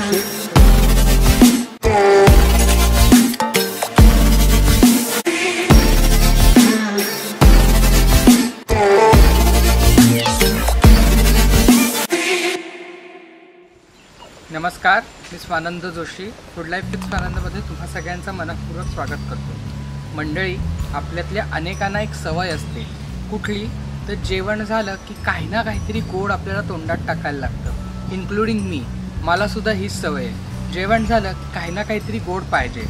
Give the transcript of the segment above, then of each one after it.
जोशी। नमस्कार, मी Swanand Joshi food life with स्वानंदमध्ये तुम्हा सगळ्यांचं मनपूर्वक स्वागत करतो। मंडळी, आपल्यातल्या अनेकांना एक सवय असते, कुठली तर जेवण झालं की काही ना काहीतरी गोड आपल्याला तोंडात टाकायला लागतं, इन्क्लुडिंग मी। मला सुद्धा हीच सवय आहे, जेवण झालं की काही ना काहीतरी गोड पाहिजे।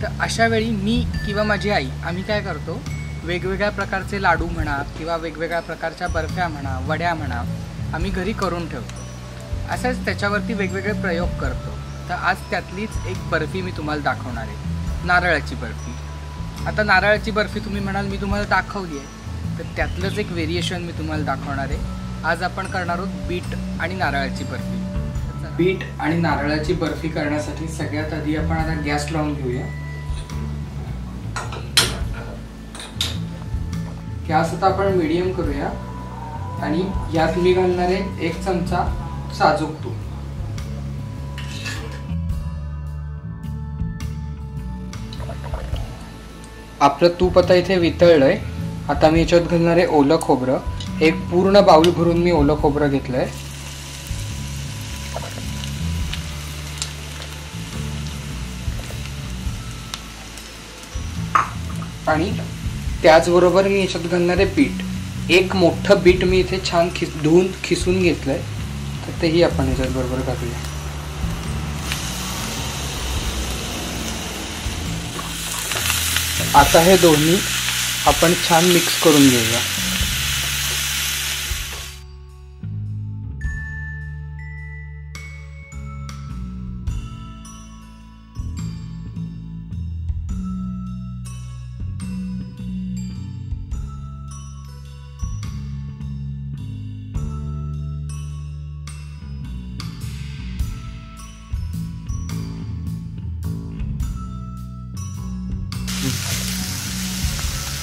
तर अशा वेळी मी किंवा माझी आई आम्ही काय करतो, वेगवेगळ्या प्रकारचे लाडू म्हणा किंवा वेगवेगळ्या प्रकारच्या बर्फ्या म्हणा, वड्या म्हणा, आम्ही घरी करून ठेवतो। असंच त्याच्यावरती वेगवेगळे प्रयोग करतो। तर आज त्यातलीच एक बर्फी मी तुम्हाला दाखवणार आहे, नारळाची बर्फी। आता नारळाची बर्फी तुम्ही म्हणाल मी तुम्हाला दाखवली आहे, तर त्यातलंच एक व्हेरिएशन मी तुम्हाला दाखवणार आहे। आज आपण करणार आहोत बीट आणि नारळाची बर्फी। बीट आणि नारळाची बर्फी करण्यासाठी सगळ्यात आधी आपण आता गॅस लावून घेऊया। गॅस आता आपण मीडियम करूया आणि यात मी घालणार आहे 1 चमचा साजूक तूप। आपलं तूप आता इथे वितळलंय। आता मी याच्यात घालणार आहे ओलं खोबरं। एक पूर्ण बाउल भरून मी ओलं खोबरं घेतलंय। आणि त्याचबरोबर मी याच्यात घालणार आहे बीट। एक मोठं बीट मी इथे छान धुवून खिसून घेतलंय, तर तेही आपण याच्यात बरोबर घालूया। आता हे दोन्ही आपण छान मिक्स करून घेऊया।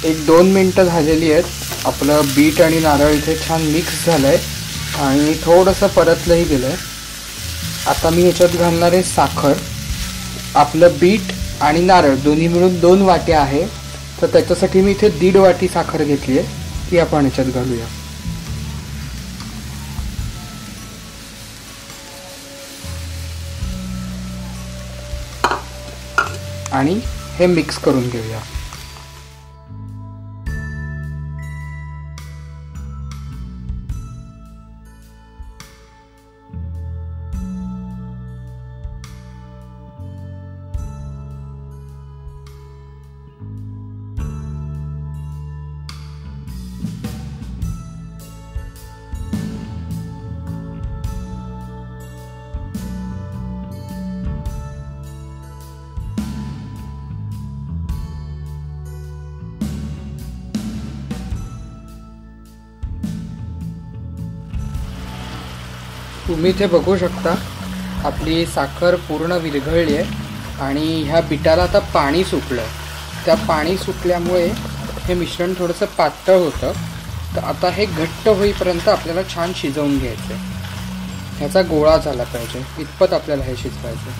एक 2 मिनिटं झालेली आहेत। आपलं बीट आणि नारळ इथे छान मिक्स झालंय आणि थोडंसं परतलंही गेलंय। आता मी याच्यात घालणार आहे साखर। आपलं बीट आणि नारळ दोन्ही मिळून 2 वाट्या आहे, तर त्याच्यासाठी मी इथे 1.5 वाटी साखर घेतली आहे, ती आपण याच्यात घालूया। आणि हे मिक्स करून घेऊया। तुम्ही इथे बघू शकता आपली साखर पूर्ण विरघळली आहे आणि ह्या बिटाला आता पाणी सुटलं। त्या पाणी सुटल्यामुळे हे मिश्रण थोडंसं पातळ होतं। तर आता हे घट्ट होईपर्यंत आपल्याला छान शिजवून घ्यायचं आहे। ह्याचा गोळा झाला पाहिजे इतपत आपल्याला हे शिजवायचं।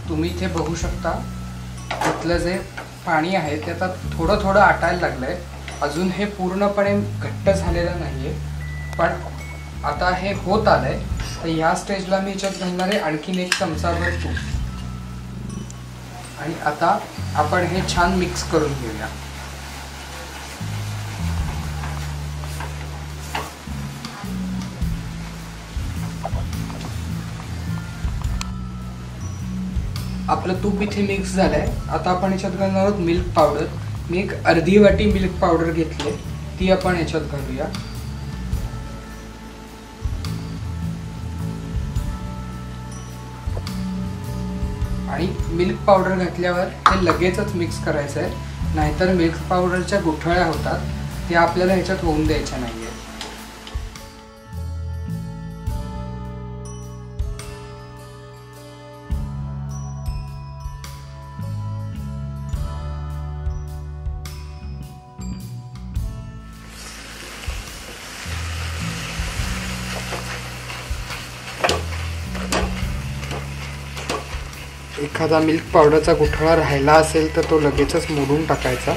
तुम्ही इथे बघू शकता इथलं जे पाणी आहे ते आता थोडं थोडं आटायला लागलंय। अजून हे पूर्णपणे घट्ट झालेलं नाहीये, पण आता हे होत आलंय। तर ह्या स्टेजला मी याच्यात घालणार आहे आणखीन 1 चमचाभर तूप। आणि आता आपण हे छान मिक्स करून घेऊया। आपलं तूप इथे मिक्स झालंय। आता आपण याच्यात घालणार आहोत मिल्क पावडर। मी एक अर्धी वाटी मिल्क पावडर घेतली, ती आपण याच्यात घालूया। आणि मिल्क पावडर घातल्यावर हे लगेचच मिक्स करायचं आहे, नाहीतर मिल्क पावडरच्या गुठळ्या होतात, त्या आपल्याला ह्याच्यात होऊन द्यायच्या नाहीये। एखादा मिल्क पावडरचा गुठळा राहिला असेल तर तो लगेचच मोडून टाकायचा.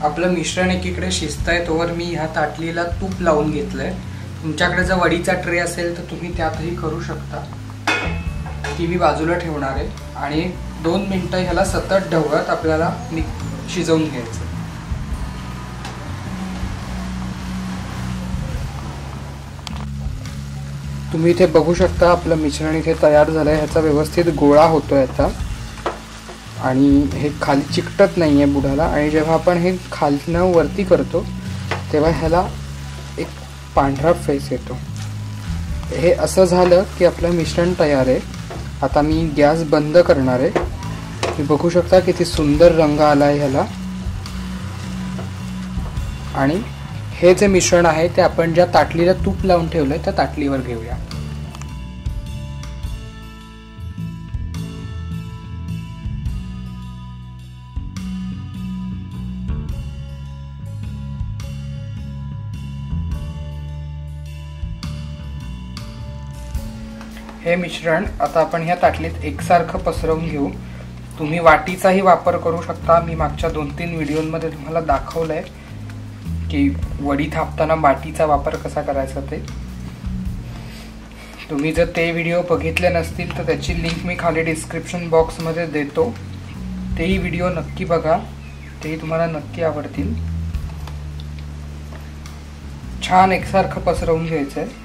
आपलं मिश्रण एकीकडे शिजतंय तोवर मी ह्या ताटलीला तूप लावून घेतलंय. तुमच्याकडे जर वडीचा ट्रे असेल तर तुम्ही त्यातही करू शकता. ती मी बाजूला ठेवणार आहे आणि 2 मिनिटं ह्याला सतत ढवळत आपल्याला शिजवून घ्यायचं. तुम्ही इथे बघू शकता आपलं मिश्रण इथे तयार झालंय. ह्याचा व्यवस्थित गोळा होतोय आता आणि हे खाली चिकटत नाही आहे बुडाला. आणि जेव्हा आपण हे खालनं वरती करतो तेव्हा ह्याला एक पांढरा फेस येतो. हे असं झालं की आपलं मिश्रण तयार आहे. आता मी गॅस बंद करणार आहे. तुम्ही बघू शकता किती सुंदर रंग आला आहे ह्याला. आणि हे जे मिश्रण आहे ते आपण ज्या ताटलीला तूप लावून ठेवलंय त्या ताटलीवर घेऊया. हे मिश्रण आता आपण ह्या ताटलीत एकसारखं पसरवून घेऊ. तुम्ही वाटीचाही वापर करू शकता. मी मागच्या 2-3 व्हिडिओमध्ये तुम्हाला दाखवलंय की वडी थापताना वाटीचा वापर कसा करायचा ते. तुम्ही जर ते व्हिडिओ बघितले नसतील तर त्याची लिंक मी खाली डिस्क्रिप्शन बॉक्समध्ये देतो. तेही व्हिडिओ नक्की बघा, तेही तुम्हाला नक्की आवडतील. छान एकसारखं पसरवून घ्यायचं आहे.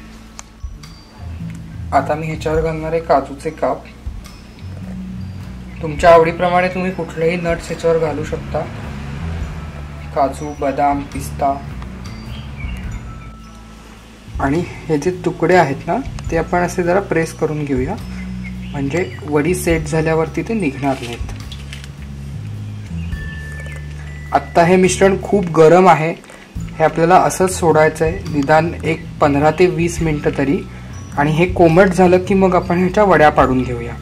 आता मी ह्याच्यावर घालणार आहे काजूचे काप. तुमच्या आवडीप्रमाणे तुम्ही कुठलेही नट्स ह्याच्यावर घालू शकता. काजू, बदाम, पिस्ता. आणि हे जे तुकडे आहेत ना ते आपण असे जरा प्रेस करून घेऊया, म्हणजे वडी सेट झाल्यावरती ते निघणार नाहीत. आत्ता हे मिश्रण खूप गरम आहे. हे आपल्याला असंच सोडायचं आहे निदान एक 15 ते 20 मिनिटं तरी. आणि हे कोमट झालं की मग आपण ह्याच्या वड्या पाडून घेऊया.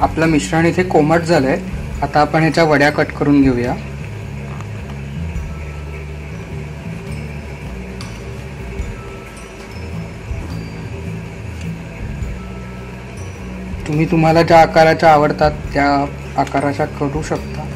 आपलं मिश्रण इथे कोमट झालंय. आता आपण ह्याच्या वड्या कट करून घेऊया. तुम्ही तुम्हाला ज्या आकाराच्या आवडतात त्या आकाराच्या करू शकता.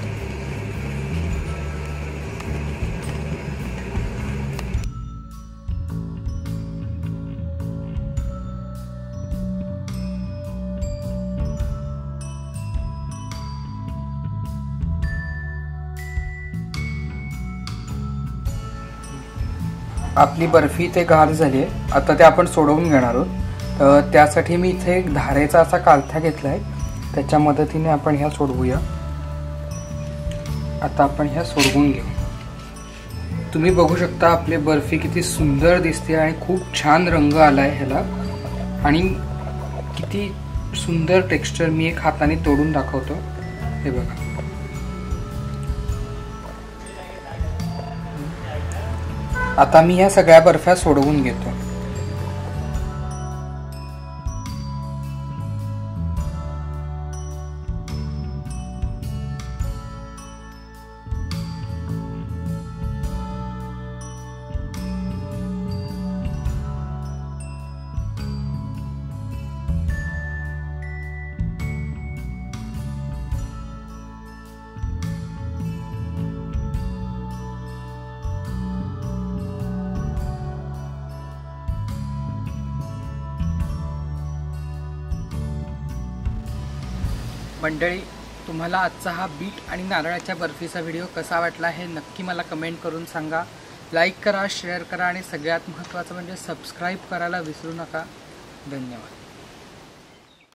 आपली बर्फी ते गार झाली आहे. आता ते आपण सोडवून घेणार आहोत. तर त्यासाठी मी इथे एक धारेचा असा कालथा घेतलाय. त्याच्या मदतीने आपण ह्या सोडवूया. आता आपण ह्या सोडवून घेऊ. तुम्ही बघू शकता आपली बर्फी किती सुंदर दिसते आणि खूप छान रंग आलाय ह्याला. आणि किती सुंदर टेक्स्चर. मी एक हाताने तोडून दाखवतो. हे बघा. आता मी ह्या सगळ्या बर्फ्या सोडवून घेतो. मंडळी, तुम्हाला आजचा हा बीट आणि नारळाच्या बर्फीचा व्हिडिओ कसा वाटला हे नक्की मला कमेंट करून सांगा. लाईक करा, शेअर करा आणि सगळ्यात महत्त्वाचं म्हणजे सबस्क्राईब करायला विसरू नका. धन्यवाद.